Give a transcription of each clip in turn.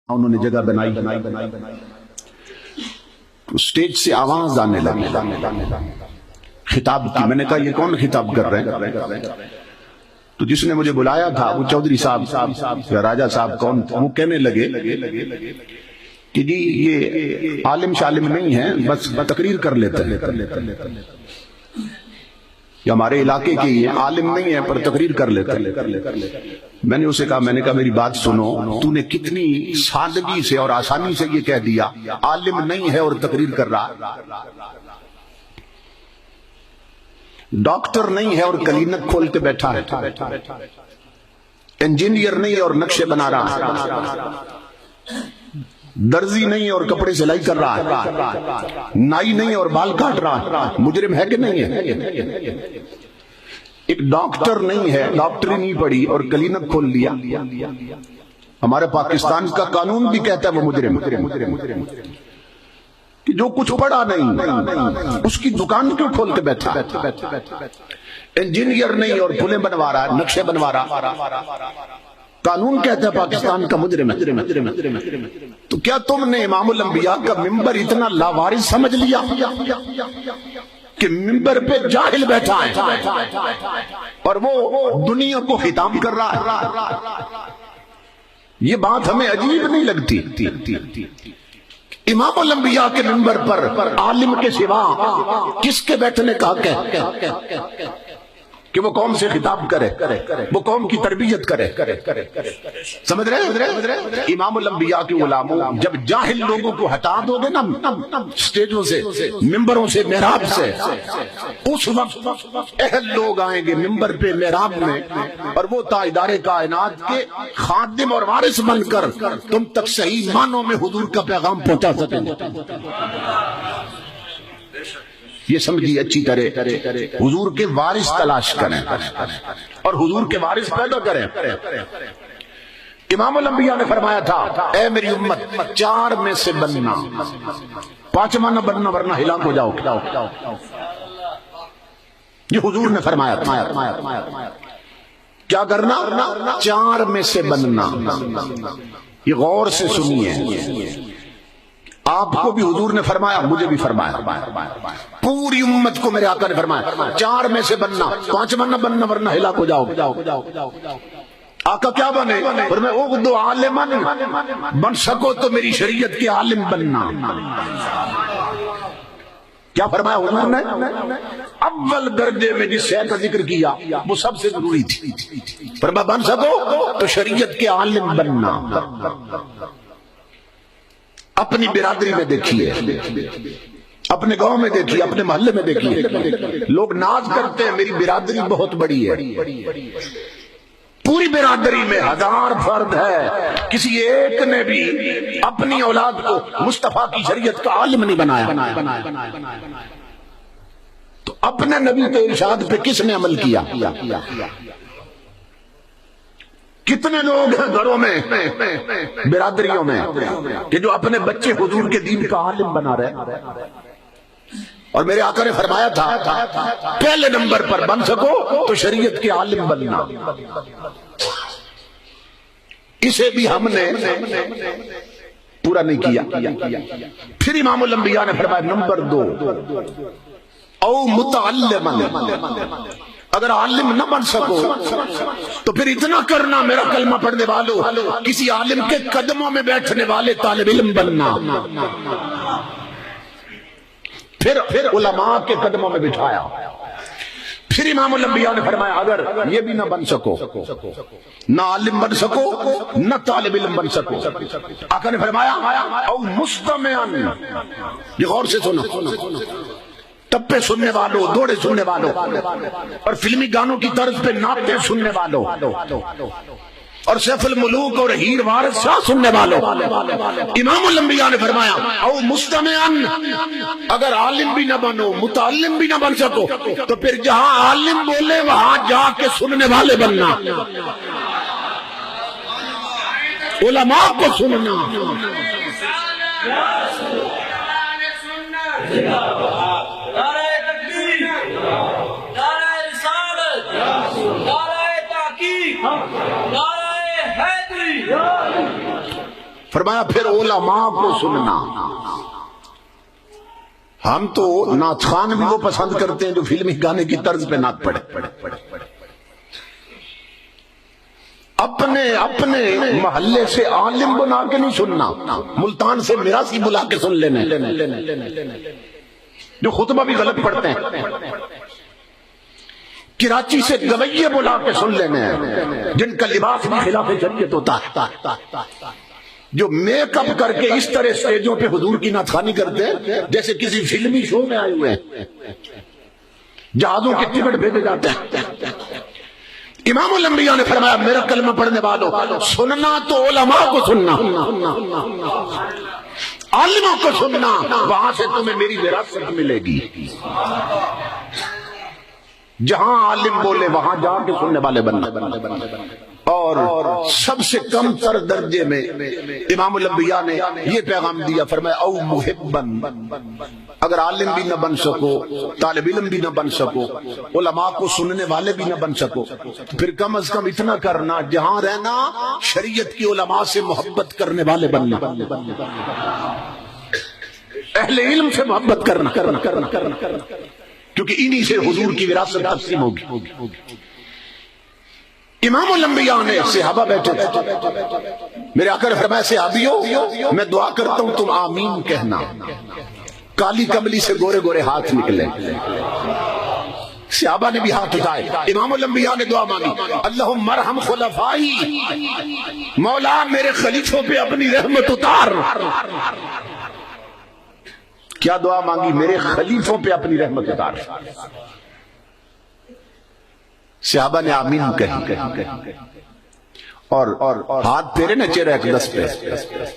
انہوں نے جگہ بنائی تو سٹیج سے آواز آنے لگی خطاب کی. میں نے کہا یہ کون خطاب کر رہے ہیں؟ تو جس نے مجھے بلایا تھا وہ چودھری صاحب یا راجہ صاحب کون تھا، وہ کہنے لگے کہ جی یہ عالم شالم نہیں ہے، بس تقریر کر لیتے ہیں. یہ ہمارے علاقے کے یہ عالم نہیں ہے پر تقریر کر لیتے ہیں. میں نے اسے کہا میری بات سنو، تو نے کتنی سادگی سے اور آسانی سے یہ کہہ دیا عالم نہیں ہے اور تقریر کر رہا، ڈاکٹر نہیں ہے اور کلینک کھول کے بیٹھا ہے، انجینئر نہیں اور نقشے بنا رہا، درزی نہیں اور کپڑے سلائی کر رہا ہے، نائی نہیں اور بال کاٹ رہا ہے. مجرم ہے کہ نہیں ہے؟ ایک ڈاکٹر نہیں ہے، ڈاکٹری نہیں پڑھی اور کلینک کھول لیا. ہمارے پاکستان کا قانون بھی کہتا ہے وہ مجرم کہ جو کچھ پڑھا نہیں اس کی دکان کیوں کھول کے بیٹھا. انجینئر نہیں اور پلیں بنوا رہا ہے، نقشے بنوا رہا، قانون کہتا ہے پاکستان کا مجرم ہے. تو کیا تم نے امام الانبیاء کا ممبر اتنا لاوارث سمجھ لیا کہ ممبر پہ جاہل بیٹھا ہے اور وہ دنیا کو خطاب کر رہا ہے؟ یہ بات ہمیں عجیب نہیں لگتی؟ امام الانبیاء کے ممبر پر عالم کے سوا کس کے بیٹھنے کا حق ہے کہ وہ قوم سے خطاب کرے، وہ قوم کی تربیت کرے؟ سمجھ رہے؟ امام الانبیاء کے غلاموں، جب جاہل لوگوں کو ہٹا دو گے نا سٹیجوں سے، ممبروں سے، محراب سے، اس وقت اہل لوگ آئیں گے ممبر پہ، محراب میں، اور وہ تاجدار کائنات کے خادم اور وارث بن کر تم تک صحیح معنوں میں حضور کا پیغام پہنچا سکیں گے. یہ سمجھیے اچھی طرح، حضور کے وارث تلاش کریں اور حضور کے وارث پیدا کریں. امام الانبیاء نے فرمایا تھا اے میری امت 4 میں سے بننا، 5واں نہ بننا ورنہ ہلاک ہو جاؤ. یہ حضور نے فرمایا کیا کرنا؟ 4 میں سے بننا. یہ غور سے سنیے، آپ کو بھی حضور نے فرمایا، مجھے بھی فرمایا، پوری امت کو میرے آقا نے فرمایا 4 میں سے بننا، 5واں نہ بننا ورنہ ہلاک ہو جاؤ. آقا کیا بنے؟ فرمایا اغدو عالماً، بن سکو تو میری شریعت کے عالم بننا. کیا فرمایا حضور نے؟ اول درجے میں جس شے کا ذکر کیا وہ سب سے ضروری تھی. فرمایا بن سکو تو شریعت کے عالم بننا. اپنی برادری میں دیکھیے، اپنے گاؤں میں دیکھیے، اپنے محلے میں دیکھیے، لوگ ناز کرتے ہیں میری برادری بہت بڑی ہے. پوری برادری میں 1000 فرد ہے، کسی ایک نے بھی اپنی اولاد کو مصطفیٰ کی شریعت کا عالم نہیں بنایا. تو اپنے نبی کے ارشاد پہ کس نے عمل کیا؟ کتنے لوگ ہیں گھروں میں، برادریوں میں کہ جو اپنے بچے حضور کے دین کا عالم بنا رہے. اور میرے آقا نے فرمایا تھا پہلے نمبر پر بن سکو تو شریعت کے عالم بننا. اسے بھی ہم نے پورا نہیں کیا. پھر امام الانبیاء نے فرمایا نمبر 2 او متعلما، اگر عالم نہ بن سکو تو پھر اتنا کرنا میرا کلمہ پڑھنے والوں، کسی عالم کے قدموں میں بیٹھنے والے طالب علم بننا. پھر علماء کے قدموں میں بٹھایا. پھر امام الانبیاء نے فرمایا اگر یہ بھی نہ بن سکو، نہ عالم بن سکو نہ طالب علم بن سکو، آقا نے فرمایا او مستمعاً. یہ غور سے سنو، ٹپے سننے والوں، دوڑے سننے والوں، اور فلمی گانوں کی طرز پہ نعتیں سننے والوں، اور سیف الملوک اور ہیر وارث شاہ سننے والوں. امام الانبیاء نے فرمایا او مستمعاً، اگر عالم بھی نہ بنو، متعلم بھی نہ بن سکو تو پھر جہاں عالم بولے وہاں جا کے سننے والے بننا، علماء کو سننا. فرمایا پھر علماء کو سننا. ہم تو نعت خوان بھی وہ پسند کرتے ہیں جو فلمی گانے کی طرز پہ نعت پڑھے. اپنے محلے سے عالم بنا کے نہیں سننا, ملتان سے میراثی بلا کے سن لینے, جو خطبہ بھی غلط پڑھتے ہیں. کراچی سے گویے بلا کے سن لینے ہیں جن کا لباس بھی خلاف شریعت ہوتا ہے, جو میک اپ کر کے اس طرح اسٹیجوں پہ حضور کی نعت خوانی کرتے ہیں جیسے کسی فلمی شو میں آئے ہوئے ہیں, جہازوں کے ٹکٹ بھیجے جاتے ہیں. امام الانبیاء نے فرمایا میرا کلمہ پڑھنے والوں, سننا تو علماء کو سننا, عالموں کو سننا, وہاں سے تمہیں میری وراثت ملے گی. جہاں عالم بولے وہاں جا کے سننے والے بننا. اور سب سے کم تر درجے میں امام الانبیاء نے یہ پیغام دیا, فرمایا او محبن, اگر عالم بھی نہ بن سکو, طالب علم بھی نہ بن سکو, علماء کو سننے والے بھی نہ بن سکو, پھر کم از کم اتنا کرنا جہاں رہنا شریعت کی علماء سے محبت کرنے والے بننا, اہل علم سے محبت کرنا, کیونکہ انہی سے حضور کی وراثت تقسیم ہوگی. امام الانبیاء نے صحابہ بیٹھے تھے, میرے آقا نے فرمایا صحابیوں میں دعا کرتا ہوں تم آمین کہنا. کالی کملی سے گورے گورے ہاتھ نکلے, صحابہ نے بھی ہاتھ اٹھائے. امام الانبیاء نے دعا مانگی, اللہم ارحم خلفائی, مولا میرے خلیفوں پہ اپنی رحمت اتار. کیا دعا مانگی؟ میرے خلیفوں پہ اپنی رحمت اتار. صحابہ نے آمین کہی اور ہاتھ پھیرے نا چہرہ اقدس پہ,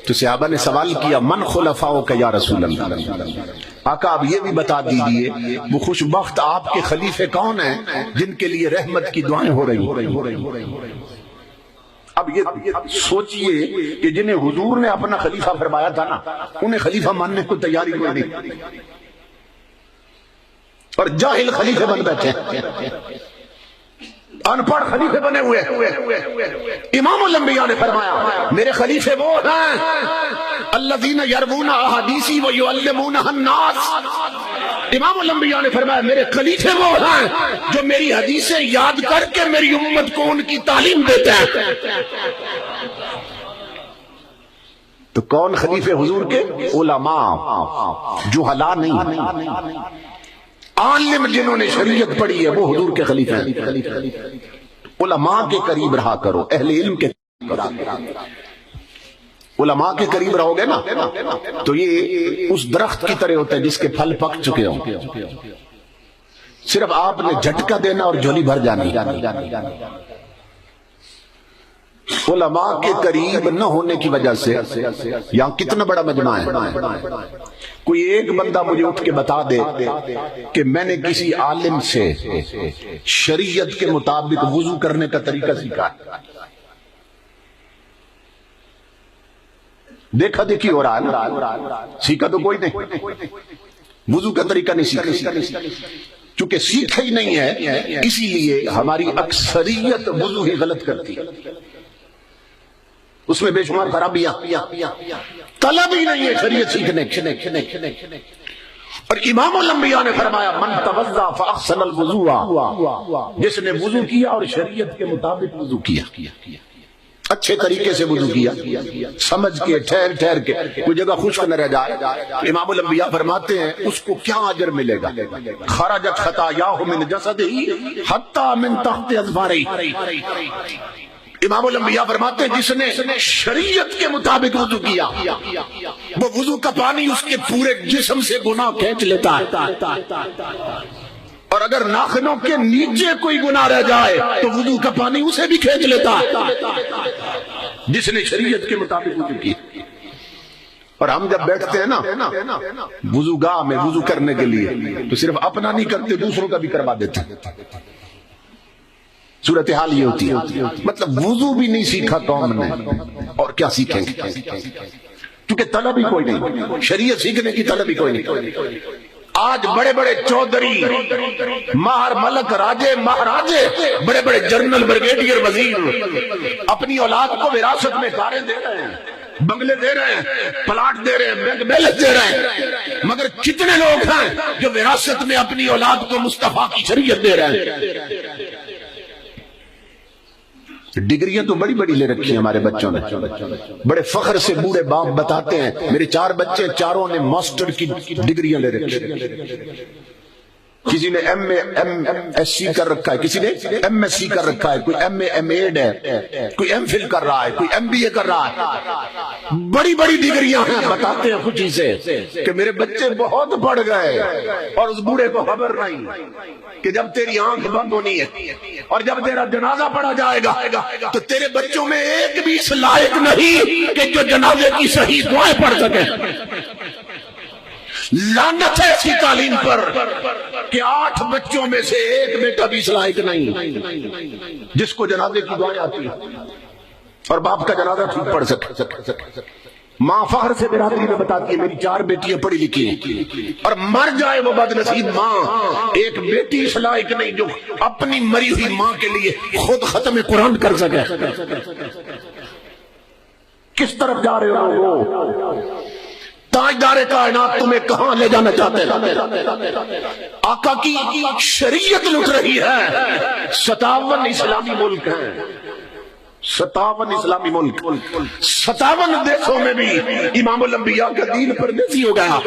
تو صحابہ نے سوال کیا من خلفاؤ کا یا رسول اللہ, آقا آپ یہ بھی بتا دیجئے وہ خوش بخت آپ کے خلیفے کون ہیں جن کے لیے رحمت کی دعائیں ہو رہی. اب یہ سوچئے کہ جنہیں حضور نے اپنا خلیفہ فرمایا تھا نا, انہیں خلیفہ ماننے کو تیاری کوئی نہیں, اور جاہل خلیفے بن بیٹھے, ان پڑھ خلیفے بنے ہوئے. امام الانبیاء نے فرمایا میرے خلیفے وہ ہیں الذین یروون احادیثی ویعلمونها الناس. امام الانبیاء نے فرمایا میرے خلیفے وہ ہیں جو میری حدیثیں یاد کر کے میری امت کو ان کی تعلیم دیتے ہیں. تو کون خلیفے حضور کے؟ علماء, جہلاء نہیں, عالم جنہوں نے شریعت پڑھی ہے وہ حضور کے خلیفے ہیں. علماء کے قریب رہا کرو, اہل علم کے علماء کے قریب رہو گے نا تو یہ اس درخت کی طرح ہوتا ہے جس کے پھل پک چکے ہوں, صرف آپ نے جھٹکا دینا اور جھولی بھر جانی. علماء کے قریب نہ ہونے کی وجہ سے یہاں کتنا بڑا مجمع ہے, کوئی ایک بندہ مجھے اٹھ کے بتا دے کہ میں نے کسی عالم سے شریعت کے مطابق وضو کرنے کا طریقہ سیکھا, دیکھا دیکھی ہو رہا ہے نا, سیکھا تو کوئی نہیں, وضو کا طریقہ نہیں سیکھا. چونکہ سیکھا ہی نہیں ہے اسی لیے ہماری اکثریت وضو ہی غلط کرتی ہے, اس میں بے شمار خرابیاں, طلب ہی نہیں ہے شریعت سیکھنے. اور امام الانبیاء نے فرمایا من توضا فاحسن الوضوء, جس نے وضو کیا اور شریعت کے مطابق وضو کیا, اچھے طریقے سے وضو کیا, سمجھ کے ٹھہر کے, کوئی جگہ خشک نہ رہ جائے. امام الانبیاء فرماتے ہیں اس کو کیا اجر ملے گا؟ خرجت خطاياه من جسده حتى من تحت اظفاره. امام الانبیاء فرماتے ہیں جس نے شریعت کے مطابق وضو کیا وہ وضو کا پانی اس کے پورے جسم سے گناہ کھینچ لیتا ہے, اور اگر ناخنوں کے نیچے کوئی گناہ رہ جائے تو وضو کا پانی اسے بھی کھینچ لیتا ہے جس نے شریعت کے مطابق وضو کیا. اور ہم جب بیٹھتے ہیں نا وضو گاہ میں وضو کرنے کے لیے تو صرف اپنا نہیں کرتے, دوسروں کا بھی کروا دیتے. صورتحال یہ ہوتی ہے, مطلب وضو بھی نہیں سیکھا قوم نے اور کیا سیکھیں گے, کیونکہ طلب ہی کوئی نہیں, شریعت سیکھنے کی طلب ہی کوئی نہیں. آج بڑے بڑے چودھری, مہر ملک, راجے مہاراجے, بڑے بڑے جنرل, بریگیڈیئر, وزیر اپنی اولاد کو وراثت میں کاریں دے رہے ہیں. بنگلے دے رہے ہیں، پلاٹ دے رہے ہیں، بینک بیلنس دے رہے ہیں، مگر کتنے لوگ ہیں جو وراثت میں اپنی اولاد کو مصطفیٰ کی شریعت دے رہے ہیں؟ ڈگریاں تو بڑی بڑی لے رکھی ہیں ہمارے بچوں نے، بڑے فخر سے بوڑھے باپ بتاتے ہیں میرے 4 بچے، چاروں نے ماسٹر کی ڈگریاں لے رکھی ہیں۔ کسی نے MSc کر رکھا ہے، کسی نے MSc کر رکھا ہے، کوئی MA ایم ایڈ ہے، کوئی MPhil کر رہا ہے، کوئی MBA کر رہا ہے، بڑی بڑی ڈگریاں ہیں۔ بتاتے ہیں خوشی سے کہ میرے بچے بہت پڑھ گئے، اور اس بوڑھے کو خبر نہیں کہ جب تیری آنکھ بند ہونی ہے اور جب تیرا جنازہ پڑھا جائے گا تو تیرے بچوں میں ایک بھی اس لائق نہیں کہ جو جنازے کی صحیح دعائیں پڑھ سکے۔ لعنت ہے ایسی تعلیم پر کہ 8 بچوں میں سے ایک بیٹا بھی اس لائق نہیں جس کو جنازے کی دعائیں آتی ہیں اور باپ کا جنازہ ٹھیک پڑھ سکے۔ ماں فخر سے برادری میں بتاتی ہے میری 4 بیٹیاں پڑھی لکھی ہیں، اور مر جائے وہ بد نصیب ماں، ایک بیٹی اس لائق نہیں جو اپنی مری ہوئی ماں کے لیے خود ختم قرآن کر سکے۔ کس طرف جا رہے ہو؟ تاجدار کائنات تمہیں کہاں لے جانا چاہتے ہیں؟ آقا کی شریعت لٹ رہی ہے۔ 57 اسلامی ملک ہیں، 57 اسلامی ملک، 57 دیشوں میں بھی امام الانبیاء کا دین پردیسی ہو گیا،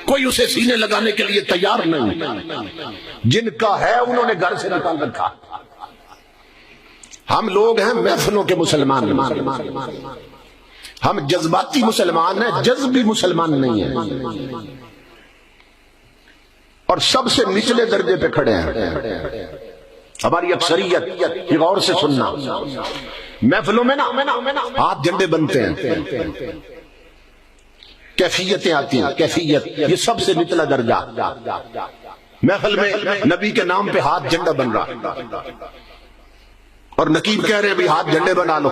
کوئی اسے سینے لگانے کے لیے تیار نہیں۔ جن کا ہے انہوں نے گھر سے نکال رکھا۔ ہم لوگ ہیں محفلوں کے مسلمان، ہم جذباتی مسلمان ہیں، جذبی مسلمان نہیں ہیں، اور سب سے نچلے درجے پہ کھڑے ہیں ہماری اکثریت۔ یہ غور سے سننا، محفلوں میں نا ہاتھ جھنڈے بنتے ہیں، کیفیتیں آتی ہیں، کیفیت یہ سب سے نچلا درجہ۔ محفل میں نبی کے نام پہ ہاتھ جھنڈا بن رہا، اور نقیب کہہ رہے ہیں بھی ہاتھ جھنڈے بنا لو۔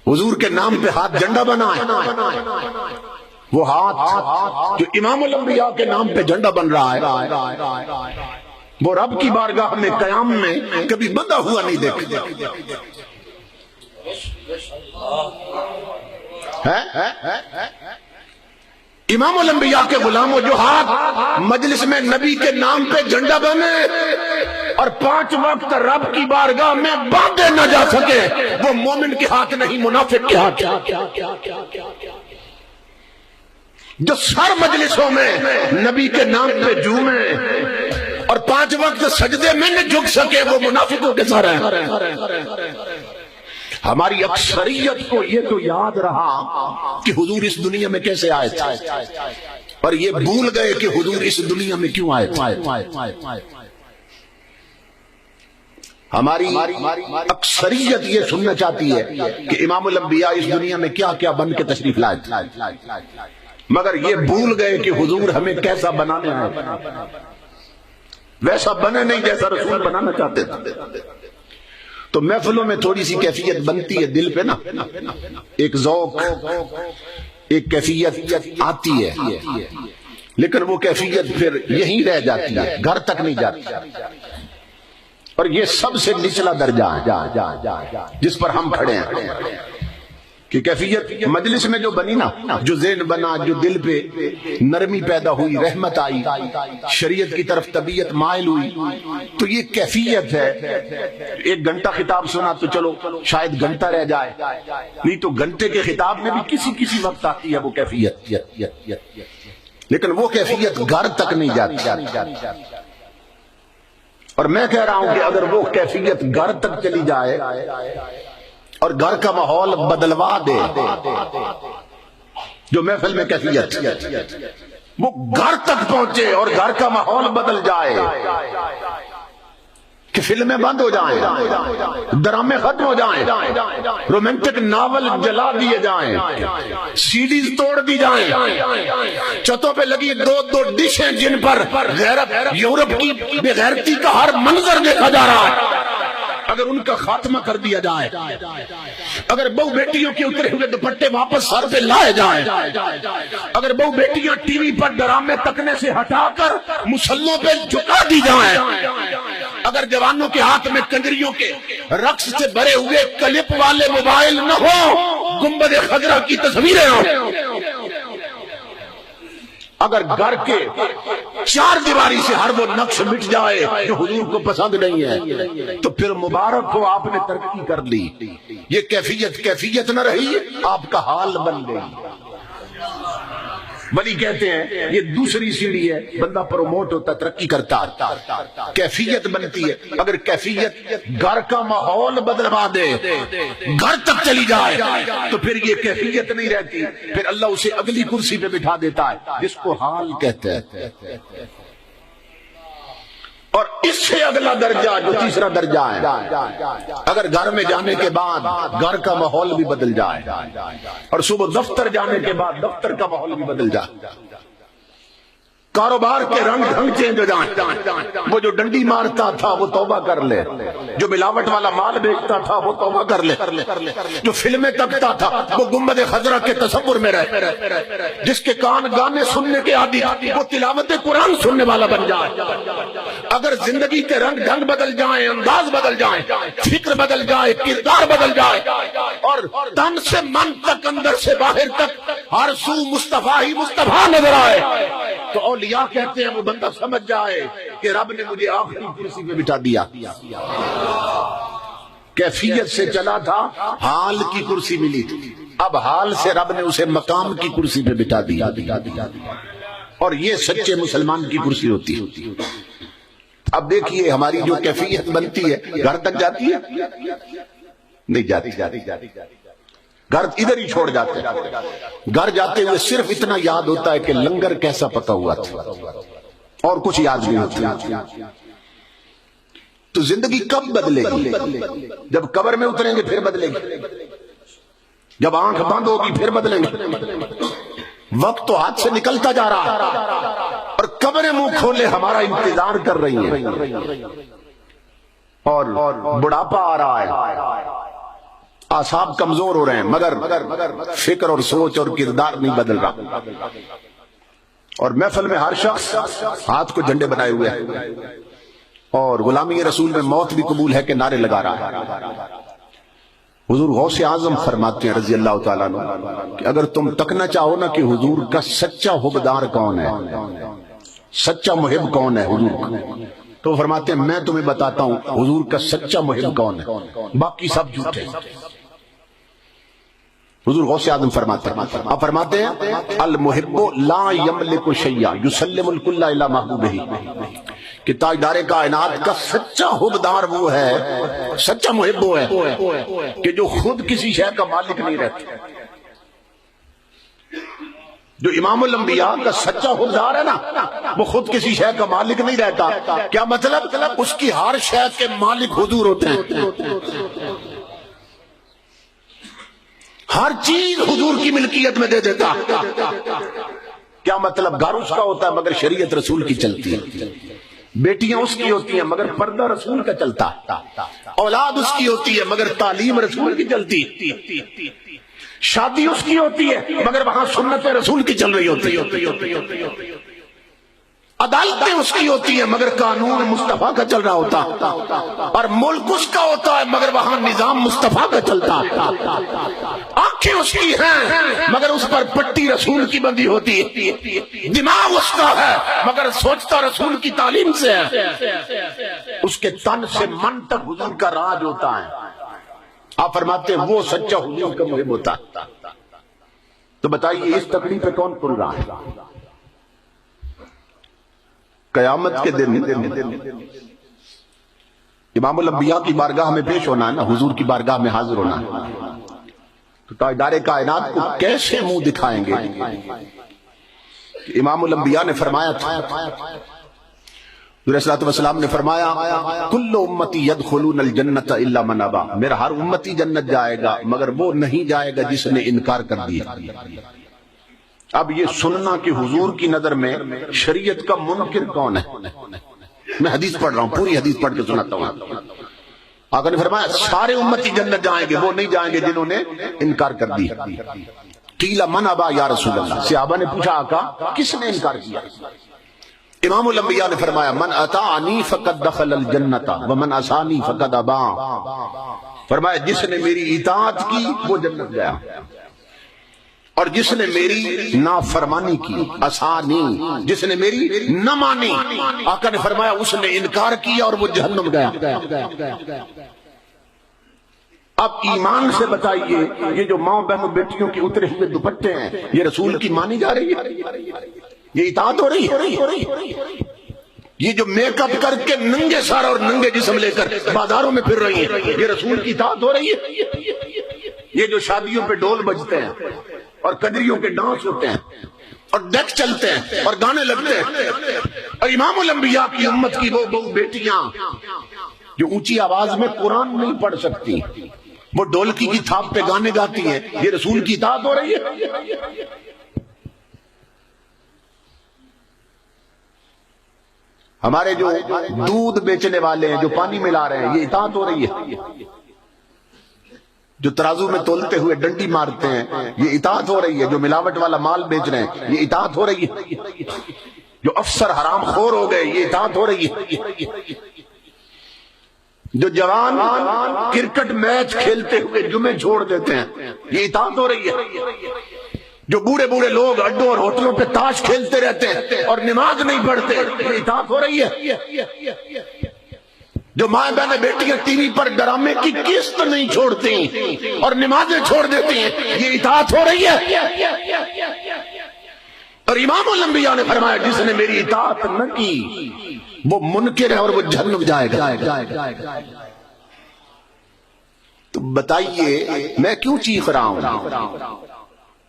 حضور کے نام پہ ہاتھ جھنڈا بنا ہے، وہ ہاتھ جو امام الانبیاء کے نام پہ جھنڈا بن رہا ہے وہ رب کی بارگاہ میں قیام میں کبھی بندھا ہوا نہیں دیکھا ہے۔ امام الانبیاء کے غلاموں جو ہاتھ مجلس میں نبی کے نام پہ جھنڈا بنے اور 5 وقت رب کی بارگاہ میں باندھے نہ جا سکے، وہ مومن کے ہاتھ نہیں، منافق کے ہاتھ۔ جو سر مجلسوں میں نبی کے نام پہ جھومے اور 5 وقت سجدے میں نہ جھک سکے، وہ منافقوں کے سر ہیں۔ ہماری اکثریت کو یہ تو یاد رہا کہ حضور اس دنیا میں کیسے آئے تھے، اور یہ بھول گئے کہ حضور اس دنیا میں کیوں آئے تھے۔ ہماری اکثریت یہ سننا چاہتی ہے کہ امام الانبیاء اس دنیا میں کیا کیا بن کے تشریف لائے تھے، مگر یہ بھول گئے کہ حضور ہمیں کیسا بنانا ہے، ویسا بنے نہیں جیسا رسول بنانا چاہتے تھے۔ تو محفلوں میں تھوڑی سی کیفیت بنتی ہے دل پہ نا، ایک ذوق، ایک کیفیت آتی ہے، لیکن وہ کیفیت پھر یہیں رہ جاتی ہے، گھر تک نہیں جاتی۔ اور یہ سب سے نچلا درجہ ہے جس پر ہم کھڑے ہیں کہ کیفیت مجلس میں جو بنی نا، جو ذہن بنا، جو دل پہ نرمی پیدا ہوئی، رحمت آئی، شریعت کی طرف طبیعت مائل ہوئی، تو یہ کیفیت ہے۔ 1 گھنٹہ خطاب سنا تو چلو شاید گھنٹہ رہ جائے، نہیں تو گھنٹے کے خطاب میں بھی کسی وقت آتی ہے وہ کیفیت، لیکن وہ کیفیت گھر تک نہیں جاتی۔ اور میں کہہ رہا ہوں کہ اگر وہ کیفیت گھر تک چلی جائے اور گھر کا ماحول بدلوا دے، جو محفل میں کیفیت وہ گھر تک پہنچے اور گھر کا ماحول بدل جائے کہ فلمیں بند ہو جائیں، ڈرامے ختم ہو جائیں، رومانٹک ناول جلا دیے جائیں، سیڈیز توڑ دی جائیں، چھتوں پہ لگی 2 ڈشیں جن پر غیرت، یورپ کی بے غیرتی کا ہر منظر دیکھا جا رہا ہے، اگر ان کا خاتمہ کر دیا جائے، اگر بہو بیٹیوں کے اترے ہوئے دوپٹے واپس سر پہ لائے جائیں، اگر بہو بیٹیاں ٹی وی پر ڈرامے تکنے سے ہٹا کر مسلوں پہ جھکا دی جائیں، اگر جوانوں کے ہاتھ میں کنجریوں کے رقص سے بھرے ہوئے کلپ والے موبائل نہ ہو، گنبد خضرا کی تصویریں ہوں، اگر گھر کے چار دیواری سے ہر وہ نقش مٹ جائے جو حضور کو پسند نہیں ہے، تو پھر مبارک ہو، آپ نے ترقی کر لی۔ یہ کیفیت نہ رہی، آپ کا حال بن گئی۔ ولی کہتے ہیں یہ دوسری سیڑھی ہے، بندہ پروموٹ ہوتا، ترقی کرتا، کیفیت بنتی ہے۔ اگر کیفیت گھر کا ماحول بدلوا دے، گھر تک چلی جائے، تو پھر یہ کیفیت نہیں رہتی، پھر اللہ اسے اگلی کرسی پہ بٹھا دیتا ہے جس کو حال کہتے ہیں۔ اور اس سے اگلا درجہ جو تیسرا درجہ ہے، اگر گھر میں جانے کے بعد گھر کا ماحول بھی بدل جائے، اور صبح دفتر جانے کے بعد دفتر کا ماحول بھی بدل جائے، کاروبار کے رنگ ڈھنگ چینج ہو جائیں، وہ جو ڈنڈی مارتا تھا وہ توبہ کر لے، جو ملاوٹ والا مال بیچتا تھا وہ توبہ کر لے، جو فلمیں تکتا تھا وہ گنبد خضرا کے تصور میں رہے، جس کے کان گانے سننے کے عادی وہ تلاوت قرآن سننے والا بن جائے۔ اگر زندگی کے رنگ ڈھنگ بدل جائیں، انداز بدل جائیں، فکر بدل جائے، کردار بدل جائے، اور تن سے من تک، اندر سے باہر تک ہر سو مصطفیٰ ہی مصطفیٰ نظر آئے، تو اولیاء کہتے ہیں وہ بندہ سمجھ جائے کہ رب نے مجھے آخری کرسی پہ بٹھا دیا۔ کیفیت سے چلا تھا، حال کی کرسی ملی تھی، اب حال سے رب نے اسے مقام کی کرسی پہ بٹھا دیا۔ اور یہ سچے مسلمان کی کرسی ہوتی ہے۔ اب دیکھیے ہماری جو کیفیت بنتی ہے گھر تک جاتی ہے؟ نہیں جاتی۔ گھر ادھر ہی چھوڑ جاتے ہیں، گھر جاتے ہوئے صرف اتنا یاد ہوتا ہے کہ لنگر کیسا پکا ہوا تھا، اور کچھ یاد نہیں ہوتا۔ تو زندگی کب بدلے گی؟ جب قبر میں اتریں گے پھر بدلے گی، جب آنکھ بند ہوگی پھر بدلیں گے۔ وقت تو ہاتھ سے نکلتا جا رہا ہے، اور قبریں منہ کھولے ہمارا انتظار کر رہی ہیں، اور بڑھاپا آ رہا ہے، اعصاب کمزور ہو رہے ہیں، مگر فکر اور سوچ اور کردار نہیں بدل رہا۔ اور محفل میں ہر شخص ہاتھ کو جھنڈے بنائے ہوئے ہے، اور غلامی رسول میں موت بھی قبول ہے کہ نعرے لگا رہا ہے۔ حضور غوث اعظم فرماتے ہیں رضی اللہ تعالیٰ عنہ کہ اگر تم تکنا چاہو نا کہ حضور کا سچا حبدار کون ہے، سچا محب کون ہے حضور کا، تو فرماتے ہیں میں تمہیں بتاتا ہوں حضور کا سچا محب کون ہے، باقی سب جھوٹے۔ حضور غوث اعظم فرماتے ہیں، آپ فرماتے ہیں المحب لا یملک شیئا یسلم الکل الی محبوبہ، کہ تاجدار کائنات کا سچا حبدار وہ ہے، سچا محب وہ ہے کہ جو خود کسی شے کا مالک نہیں رہتا۔ جو امام الانبیاء کا سچا حبدار ہے نا، وہ خود کسی شے کا مالک نہیں رہتا۔ کیا مطلب؟ اس کی ہر شے کے مالک حضور ہوتے ہیں، ہر چیز حضور کی ملکیت میں دے دیتا۔ کیا مطلب؟ گھر اس کا ہوتا ہے مگر شریعت رسول کی چلتی ہے، بیٹیاں اس کی ہوتی ہیں مگر پردہ رسول کا چلتا، اولاد اس کی ہوتی ہے مگر تعلیم رسول کی چلتی، شادی اس کی ہوتی ہے مگر وہاں سنت رسول کی چل رہی ہوتی ہے، عدالتیں اس کی ہوتی ہیں مگر قانون مصطفیٰ کا چل رہا ہوتا، اور ملک اس کا ہوتا ہے مگر وہاں نظام مصطفیٰ کا چلتا، آنکھیں اس کی ہیں مگر اس پر پٹی رسول کی بندی ہوتی ہے، دماغ اس کا ہے مگر سوچتا رسول کی تعلیم سے ہے، اس کے تن سے من تک حضور کا راج ہوتا ہے۔ آپ فرماتے ہیں وہ سچا حضور کا محب ہوتا ہے۔ تو بتائیے اس تکلیف پہ کون تل رہا ہے؟ قیامت کے دن امام الانبیاء کی بارگاہ میں پیش ہونا ہے نا، حضور کی بارگاہ میں حاضر ہونا ہے، تو تاجدار کائنات کو کیسے منہ دکھائیں گے؟ امام الانبیاء نے فرمایا تھا، حضور صلی اللہ علیہ وسلم نے فرمایا کل امتی یدخلون الجنت الا من ابا، میرا ہر امتی جنت جائے گا مگر وہ نہیں جائے گا جس نے انکار کر دیا۔ اب یہ سننا کہ حضور کی نظر میں شریعت کا منکر کون ہے؟ میں حدیث پڑھ رہا ہوں، پوری حدیث پڑھ کے سناتا ہوں۔ آقا نے فرمایا سارے امتی جنت جائیں گے، وہ نہیں جائیں گے جنہوں نے انکار کر دیا۔ قیل من ابا یا رسول اللہ، صحابہ نے پوچھا آقا کس نے انکار کیا؟ امام الانبیاء نے فرمایا من اطاعنی فقد دخل الجنت ومن عصانی فقد ابا، فرمایا جس نے میری اطاعت کی وہ جنت گیا، اور جس نے میری نافرمانی کی، عصانی جس نے میری نہ مانی، آقا نے فرمایا اس نے انکار کیا اور وہ جہنم گیا۔ اب ایمان سے بتائیے یہ جو ماں بہنوں بیٹیوں کی اترے ہوئے دوپٹے ہیں یہ رسول کی مانی جا رہی ہے؟ یہ اطاعت ہو رہی ہے؟ یہ جو میک اپ کر کے ننگے سارا اور ننگے جسم لے کر بازاروں میں پھر رہی ہیں یہ رسول کی اطاعت ہو رہی ہے؟ یہ جو شادیوں پہ ڈول بجتے ہیں اور قدریوں کے ڈانس ہوتے ہیں اور ڈیک چلتے ہیں اور گانے لگتے ہیں، اور امام الانبیاء کی امت کی وہ بیٹیاں جو اونچی آواز میں قرآن نہیں پڑھ سکتی، وہ ڈولکی کی تھاپ پہ گانے گاتی ہیں، یہ رسول کی اطاعت ہو رہی ہے؟ ہمارے جو دودھ بیچنے والے ہیں جو پانی ملا رہے ہیں یہ اطاعت ہو رہی ہے؟ جو ترازو میں تولتے ہوئے ڈنڈی مارتے ہیں یہ اطاعت ہو رہی ہے؟ جو ملاوٹ والا مال بیچ رہے ہیں یہ اطاعت ہو رہی ہے؟ جو افسر حرام خور ہو گئے یہ اطاعت ہو رہی ہے؟ جو جوان کرکٹ میچ کھیلتے ہوئے جمعے چھوڑ دیتے ہیں یہ اطاعت ہو رہی ہے؟ جو بوڑھے بوڑھے لوگ اڈوں اور ہوٹلوں پہ تاش کھیلتے رہتے ہیں اور نماز نہیں پڑھتے یہ اطاعت ہو رہی ہے؟ جو ماں بہنیں بیٹیاں ٹی وی پر ڈرامے کی قسط نہیں چھوڑتی اور نمازیں چھوڑ دیتی ہیں یہ اطاعت ہو رہی ہے؟ اور امام الانبیاء نے فرمایا جس نے میری اطاعت نہ کی وہ منکر ہے اور وہ جہنم جائے گا۔ تو بتائیے میں کیوں چیخ رہا ہوں؟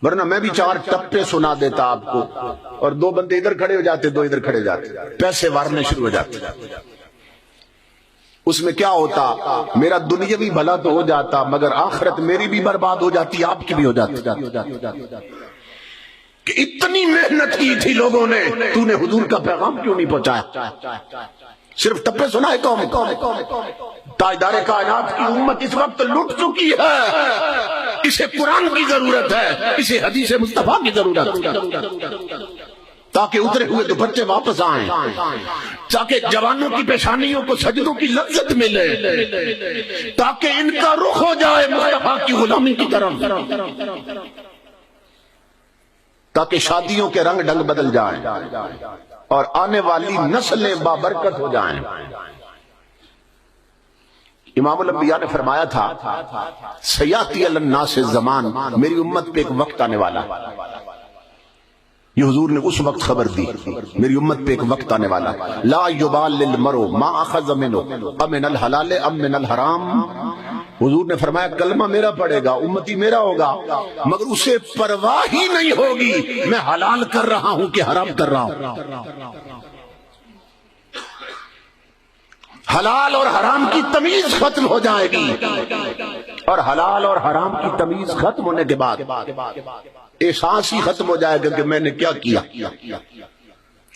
ورنہ میں بھی 4 ٹپے سنا دیتا آپ کو اور 2 بندے ادھر کھڑے ہو جاتے 2 ادھر کھڑے ہو جاتے، پیسے وارنے شروع ہو جاتے۔ اس میں کیا ہوتا؟ میرا دنیاوی بھلا تو ہو جاتا مگر آخرت میری بھی برباد ہو جاتی، آپ کی بھی ہو جاتی۔ کہ اتنی محنت کی تھی لوگوں نے، تو نے حضور کا پیغام کیوں نہیں پہنچایا؟ صرف ٹپے سنا ہے قوم۔ تاجدار کائنات کی امت اس وقت لٹ چکی ہے، اسے قرآن کی ضرورت ہے، اسے حدیث مصطفیٰ کی ضرورت ہے، تاکہ اترے ہوئے دوپٹے واپس آئیں، تاکہ جوانوں کی پیشانیوں کو سجدوں کی لذت ملے، تاکہ ان کا رخ ہو جائے مصطفیٰ کی غلامی کی طرف، تاکہ شادیوں کے رنگ ڈنگ بدل جائیں اور آنے والی نسلیں بابرکت ہو جائیں۔ امام الانبیاء نے فرمایا تھا سیاتی علی الناس الزمان، میری امت پہ ایک وقت آنے والا، یہ حضور نے اس وقت خبر دی، میری امت پہ ایک وقت آنے والا، لا یبال للمرء ما اخذ منه امن الحلال ام من الحرام۔ حضور نے فرمایا کلمہ میرا پڑے گا، امتی میرا ہوگا، مگر اسے پرواہ ہی نہیں ہوگی میں حلال کر رہا ہوں کہ حرام کر رہا ہوں۔ حلال اور حرام کی تمیز ختم ہو جائے گی، اور حلال اور حرام کی تمیز ختم ہونے کے بعد احساس ہی ختم ہو جائے گا کہ میں نے کیا کیا۔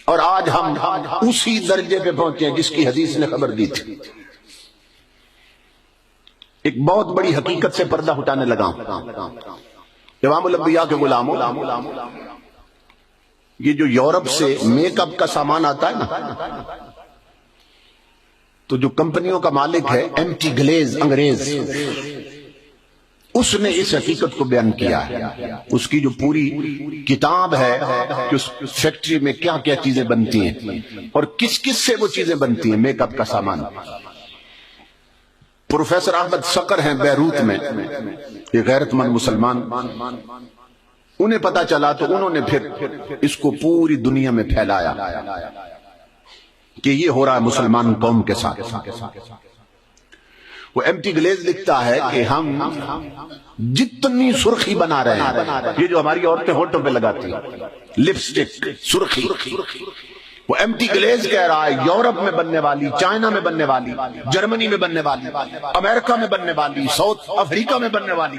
اور آج ہم اسی درجے پہ پہنچے ہیں جس کی حدیث نے خبر دی تھی۔ ایک بہت بڑی حقیقت سے پردہ ہٹانے لگا ہوں۔ امام الانبیاء کے غلاموں، یہ جو یورپ سے میک اپ کا سامان آتا ہے نا، تو جو کمپنیوں کا مالک ہے ایم ٹی گلیز انگریز، اس نے اس حقیقت کو بیان کیا ہے۔ اس کی جو پوری کتاب ہے کہ اس فیکٹری میں کیا کیا چیزیں بنتی ہیں اور کس کس سے وہ چیزیں بنتی ہیں، میک اپ کا سامان۔ پروفیسر احمد صقر ہیں بیروت میں، یہ غیرت مند مسلمان، انہیں پتا چلا تو انہوں نے پھر اس کو پوری دنیا میں پھیلایا کہ یہ ہو رہا ہے مسلمان قوم کے ساتھ۔ وہ ایم ٹی گلیز لکھتا ہے کہ ہم جتنی سرخی بنا رہے ہیں، یہ جو ہماری عورتیں ہونٹوں پہ لگاتی ہیں لپسٹک سرخی، وہ ایم ٹی گلیز کہہ رہا ہے یورپ میں بننے والی، چائنا میں بننے والی، جرمنی میں بننے والی، امریکہ میں بننے والی، ساؤتھ افریقہ میں بننے والی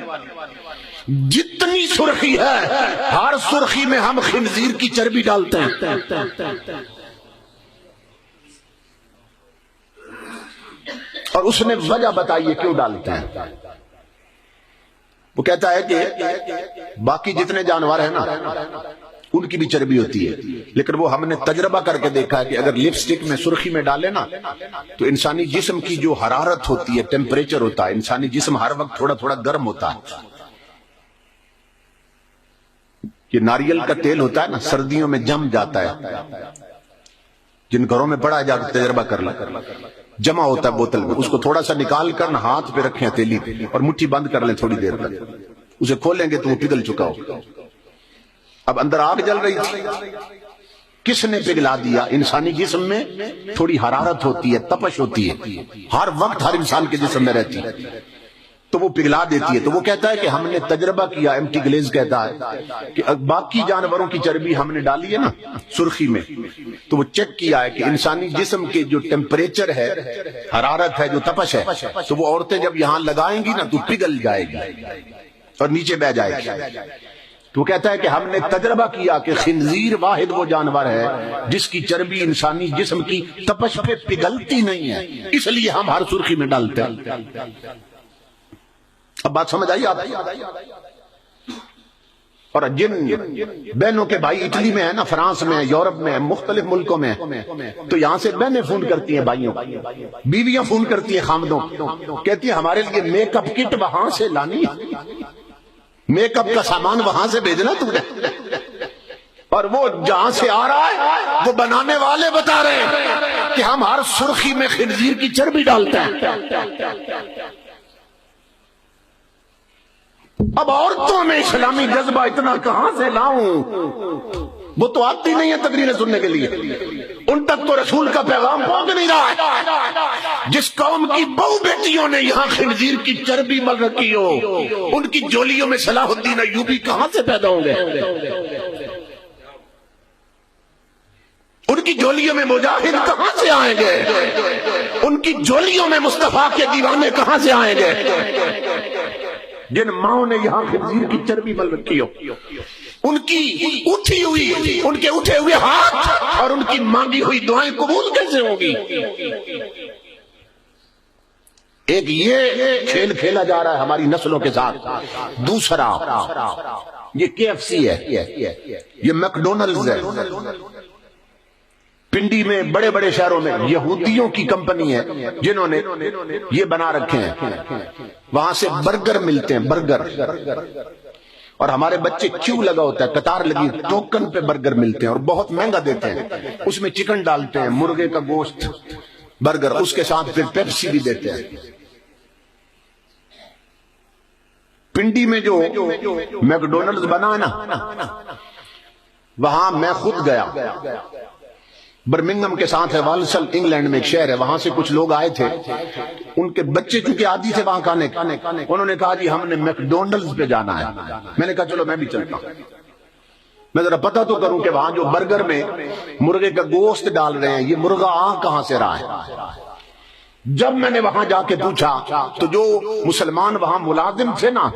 جتنی سرخی ہے، ہر سرخی میں ہم خنزیر کی چربی ڈالتے ہیں۔ اور اس نے وجہ بتائی کیوں ڈالتے ہیں۔ وہ کہتا ہے کہ باقی جتنے جانور ہیں نا ان کی بھی چربی ہوتی ہے، لیکن وہ ہم نے تجربہ کر کے دیکھا ہے کہ اگر لپسٹک میں سرخی میں ڈالے نا تو انسانی جسم کی جو حرارت ہوتی ہے، ٹیمپریچر ہوتا ہے، انسانی جسم ہر وقت تھوڑا تھوڑا گرم ہوتا ہے۔ یہ ناریل کا تیل ہوتا ہے نا، سردیوں میں جم جاتا ہے، جن گھروں میں پڑا ہے جا کے تجربہ کر لیں، جمع ہوتا ہے بوتل میں، اس کو تھوڑا سا نکال کر ہاتھ پہ رکھیں ہتھیلی پہ اور مٹھی بند کر لیں تھوڑی دیر تک، اسے کھولیں گے تو وہ پگھل چکا ہو۔ اب اندر آگ جل رہی تھی، کس نے پگھلا دیا؟ انسانی جسم میں تھوڑی حرارت ہوتی ہے، تپش ہوتی ہے، ہر وقت ہر انسان کے جسم میں رہتی ہے، تو وہ پگھلا دیتی ہے۔ تو وہ کہتا ہے کہ ہم نے تجربہ کیا، ایم ٹی گلیز کہتا ہے کہ باقی جانوروں کی چربی ہم نے ڈالی ہے نا سرخی میں، تو وہ چیک کیا ہے کہ انسانی جسم کے جو ٹیمپریچر ہے، حرارت ہے، جو تپش ہے، تو وہ عورتیں جب یہاں لگائیں گی نا تو پگھل جائے گی اور نیچے بہ جائے گی۔ تو وہ کہتا ہے کہ ہم نے تجربہ کیا کہ خنزیر واحد وہ جانور ہے جس کی چربی انسانی جسم کی تپش پہ پگھلتی نہیں ہے، اس لیے ہم ہر سرخی میں ڈالتے ہیں۔ اب بات سمجھ آئی آپ؟ اور جن بہنوں کے بھائی اٹلی میں ہے نا، فرانس میں، یورپ میں، مختلف ملکوں میں، تو یہاں سے بہنیں فون کرتی ہیں بھائیوں، بیویاں فون کرتی ہیں خامدوں، کہتی ہیں ہمارے لیے میک اپ کٹ وہاں سے لانی، میک اپ کا سامان وہاں سے بھیجنا تم نے، اور وہ جہاں سے آ رہا ہے وہ بنانے والے بتا رہے ہیں کہ ہم ہر سرخی میں خنزیر کی چربی ڈالتے ہیں۔ اب عورتوں میں اسلامی جذبہ اتنا کہاں سے لاؤں؟ وہ تو آتی نہیں ہے تقریریں سننے کے لیے، ان تک تو رسول کا پیغام پہنچ نہیں رہا ہے۔ جس قوم کی بہو بیٹیوں نے یہاں خنزیر کی چربی مل رکھی ہو، ان کی جولیوں میں صلاح الدین ایوبی کہاں سے پیدا ہوں گے؟ ان کی جولیوں میں مجاہد کہاں سے آئیں گے؟ ان کی جولیوں میں مصطفیٰ کے دیوانے کہاں سے آئیں گے؟ جن ماؤں نے یہاں خنزیر کی چربی مل رکھی ہو، ان کی اٹھی ہوئی، ان کے اٹھے ہوئے ہاتھ اور ان کی مانگی ہوئی دعائیں قبول کیسے ہوگی؟ ایک یہ کھیل کھیلا جا رہا ہے ہماری نسلوں کے ساتھ، دوسرا یہ KFC ہے، یہ میکڈونلڈز ہے۔ پنڈی میں، بڑے بڑے شہروں میں یہودیوں کی کمپنی ہے جنہوں نے یہ بنا رکھے ہیں، وہاں سے برگر ملتے ہیں، برگر، اور ہمارے بچے کیوں لگا ہوتا ہے، قطار لگی، ٹوکن پہ برگر ملتے ہیں اور بہت مہنگا دیتے ہیں، اس میں چکن ڈالتے ہیں، مرغے کا گوشت، برگر، اس کے ساتھ پھر پیپسی بھی دیتے ہیں۔ پنڈی میں جو میکڈونلڈز بنا ہے نا، وہاں میں خود گیا، برمنگم کے ساتھ ہے، والسل انگلینڈ میں ایک شہر ہے، وہاں سے کچھ لوگ آئے تھے، ان کے بچے چونکہ عادی تھے وہاں کھانے، انہوں نے کہا جی ہم نے میکڈونلڈز پہ جانا ہے۔ میں نے کہا چلو میں بھی چلتا ہوں، میں ذرا پتہ تو کروں کہ وہاں جو برگر میں مرغے کا گوشت ڈال رہے ہیں، یہ مرغا آ کہاں سے رہا ہے۔ جب میں نے وہاں جا کے پوچھا تو جو مسلمان وہاں ملازم تھے نا،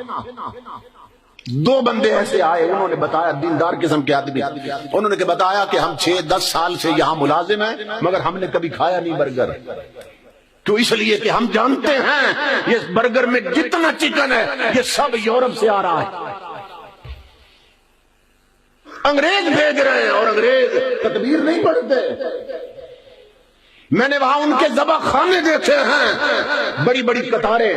دو بندے ایسے آئے، انہوں نے بتایا، دیندار قسم کے آدمی، انہوں نے بتایا کہ ہم 6-10 سال سے یہاں ملازم ہیں مگر ہم نے کبھی کھایا نہیں برگر، کیوں؟ اس لیے کہ ہم جانتے ہیں یہ برگر میں جتنا چکن ہے یہ سب یورپ سے آ رہا ہے، انگریز بھیج رہے ہیں، اور انگریز تکبیر نہیں پڑھتے۔ میں نے وہاں ان کے ذبح خانے دیکھے ہیں، بڑی بڑی قطاریں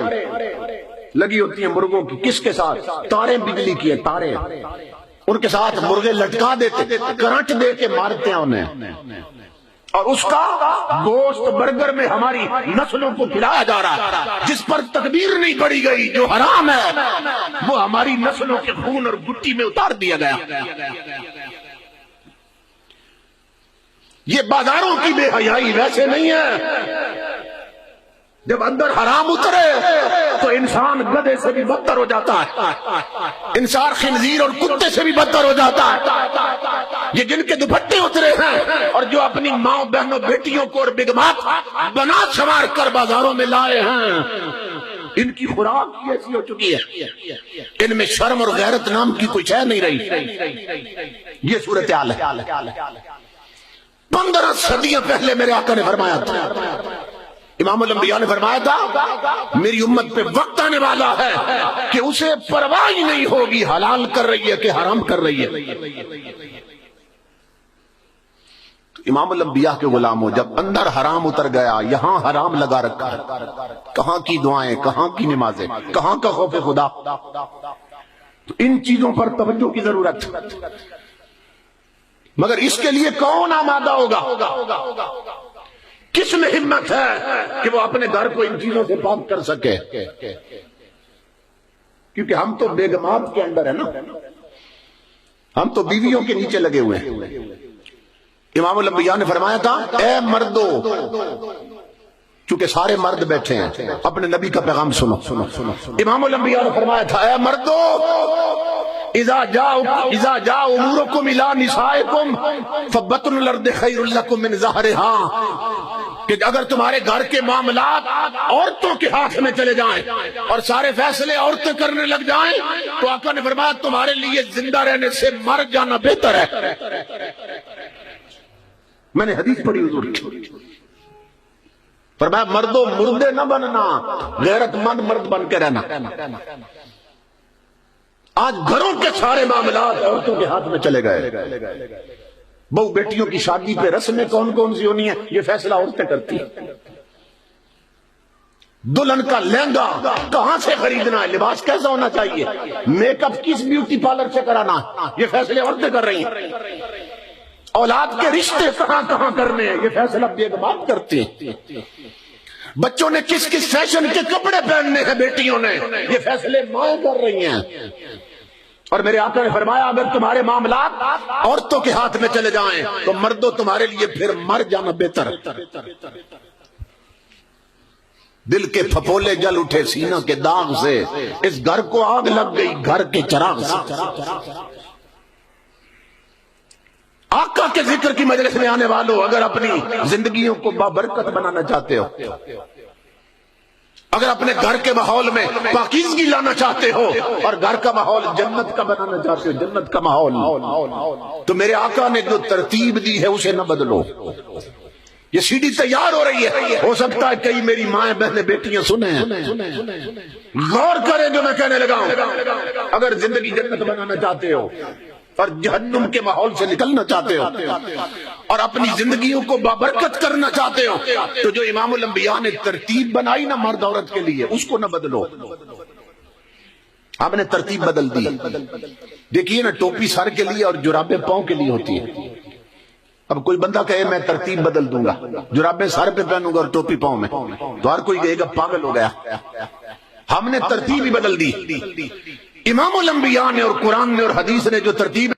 لگی ہوتی ہیں مرغوں کی، کس کے ساتھ؟ تاریں بجلی کی ہیں، تاریں، ان کے ساتھ مرغے لٹکا دیتے، کرنٹ دے کے مارتے ہیں انہیں، اور اس کا گوشت برگر میں ہماری نسلوں کو کھلایا جا رہا ہے۔ جس پر تکبیر نہیں پڑی گئی، جو حرام ہے، وہ ہماری نسلوں کے خون اور گٹی میں اتار دیا گیا۔ یہ بازاروں کی بے حیائی ویسے نہیں ہے، جب اندر حرام اترے تو انسان گدھے سے بھی بدتر ہو جاتا ہے، انسان خنزیر اور کتے سے بھی بدتر ہو جاتا ہے۔ یہ جن کے دوپٹے اترے ہیں اور جو اپنی ماں بہنوں بیٹیوں کو اور بگمات بنا سنوار کر بازاروں میں لائے ہیں، ان کی خوراک ایسی ہو چکی ہے، ان میں شرم اور غیرت نام کی کوئی شے نہیں رہی۔ یہ صورتحال ہے۔ 15 صدیاں پہلے میرے آقا نے فرمایا تھا، امام الانبیاء نے فرمایا تھا، میری امت پہ وقت آنے والا ہے کہ اسے پرواہ ہی نہیں ہوگی حلال کر رہی ہے کہ حرام کر رہی ہے۔ امام الانبیاء کے غلام ہو، جب اندر حرام اتر گیا، یہاں حرام لگا رکھا ہے، کہاں کی دعائیں، کہاں کی نمازیں، کہاں کا خوف خدا، تو ان چیزوں پر توجہ کی ضرورت۔ مگر اس کے لیے کون آمادہ ہوگا؟ کس میں ہمت ہے کہ وہ اپنے گھر کو ان چیزوں سے پاک کر سکے؟ کیونکہ ہم تو بیگمات کے اندر ہے نا، ہم تو بیویوں کے نیچے لگے ہوئے ہیں۔ امام الانبیاء نے فرمایا تھا، اے مردو، چونکہ سارے مرد بیٹھے ہیں، اپنے نبی کا پیغام سنو۔ امام الانبیاء نے فرمایا تھا، اے مردو، اذا جاء امورکم الی نسائکم فبطن الارض خیر لکم من ظہرہا، کہ اگر تمہارے گھر کے معاملات عورتوں کے ہاتھ میں چلے جائیں اور سارے فیصلے عورتیں کرنے لگ جائیں تو آقا نے فرمایا تمہارے لیے زندہ رہنے سے مر جانا بہتر ہے۔ میں نے حدیث پڑھی حضور کی، فرمایا مردوں مردے نہ بننا، غیرت مند مرد بن کے رہنا۔ آج گھروں کے سارے معاملات عورتوں کے ہاتھ میں چلے گئے۔ بہو بیٹیوں کی شادی پہ رسمیں کون کون سی ہونی ہیں، یہ فیصلہ عورتیں کرتی ہیں۔ دلہن کا لہنگا کہاں سے خریدنا ہے، لباس کیسا ہونا چاہیے، میک اپ کس بیوٹی پارلر سے کرانا ہے، یہ فیصلے عورتیں کر رہی ہیں۔ اولاد کے رشتے کہاں کہاں کرنے ہیں، یہ فیصلہ بیگمات کرتے ہیں۔ بچوں نے کس کس فیشن کے کپڑے پہننے ہیں بیٹیوں نے، یہ فیصلے مائیں کر رہی ہیں۔ اور میرے آقا نے فرمایا اگر تمہارے معاملات عورتوں کے ہاتھ میں چلے جائیں تو مردوں تمہارے لیے پھر مر جانا بہتر۔ دل کے پھپولے جل اٹھے سینہ کے داغ سے، اس گھر کو آگ لگ گئی گھر کے چراغ سے۔ آقا کے ذکر کی مجلس میں آنے والوں، اگر اپنی زندگیوں کو بابرکت بنانا چاہتے ہو، اگر اپنے گھر کے ماحول میں پاکیزگی لانا چاہتے ہو اور گھر کا ماحول جنت کا بنانا چاہتے ہو، جنت کا ماحول، تو میرے آقا نے جو ترتیب دی ہے اسے نہ بدلو۔ یہ سی ڈی تیار ہو رہی ہے، ہو سکتا ہے کئی میری مائیں بہنیں بیٹیاں سنیں، غور کریں جو میں کہنے لگا ہوں۔ اگر زندگی جنت بنانا چاہتے ہو اور جہنم کے ماحول سے نکلنا چاہتے ہو اور اپنی زندگیوں کو بابرکت کرنا چاہتے ہو تو جو امام الانبیاء نے ترتیب بنائی نا مرد عورت کے لیے، اس کو نہ بدلو۔ ہم نے ترتیب بدل دی۔ دیکھیے نا، ٹوپی سر کے لیے اور جرابیں پاؤں کے لیے ہوتی ہے۔ اب کوئی بندہ کہے میں ترتیب بدل دوں گا، جرابیں سر پہ پہنوں گا اور ٹوپی پاؤں میں، تو ہر کوئی کہے گا پاگل ہو گیا۔ ہم نے ترتیب ہی بدل دی۔ امام الانبیاء نے اور قرآن نے اور حدیث نے جو ترتیب